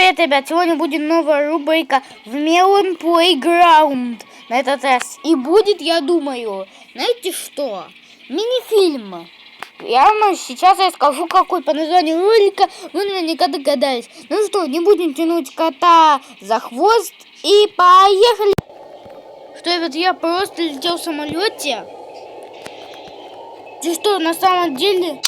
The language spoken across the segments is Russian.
Привет, ребят! Сегодня будет новая рубрика в Melon Playground на этот раз. И будет, я думаю, знаете что? Мини-фильм. Я вам сейчас расскажу, какой по названию ролика. Вы наверняка догадались. Ну что, не будем тянуть кота за хвост и поехали. Что, ребят, я просто летел в самолете. Ты что, на самом деле...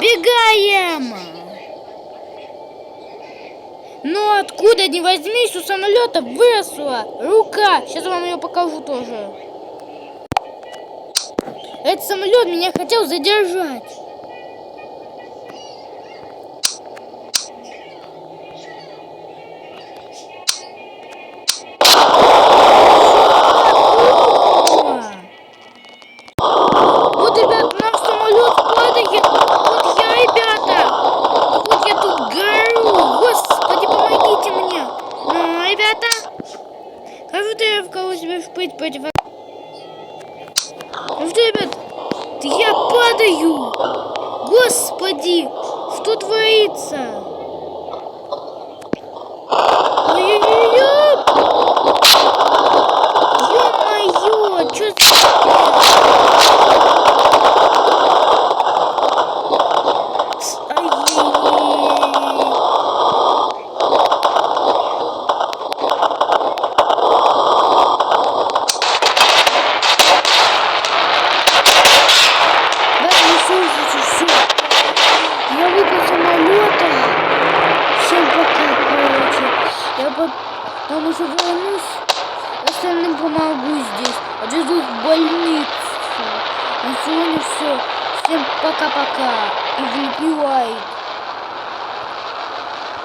Бегаем! Но откуда ни возьмись, у самолета выросла рука. Сейчас я вам ее покажу тоже. Этот самолет меня хотел задержать. Вот, ребят, наш самолет падает. Вот я, ребята. Вот я тут горю. Господи, помогите мне. Ну, ребята. Кажется, я вколол себе впыть против... Ну что, ребят, я падаю. Господи, что творится? Ой-ой-ой. Ё-моё, что я выпал с самолета. Всем пока, короче. Я потом еще вернусь. Остальным помогу здесь. Отвезу в больницу. На сегодня все. Всем пока-пока. И влепи лайк.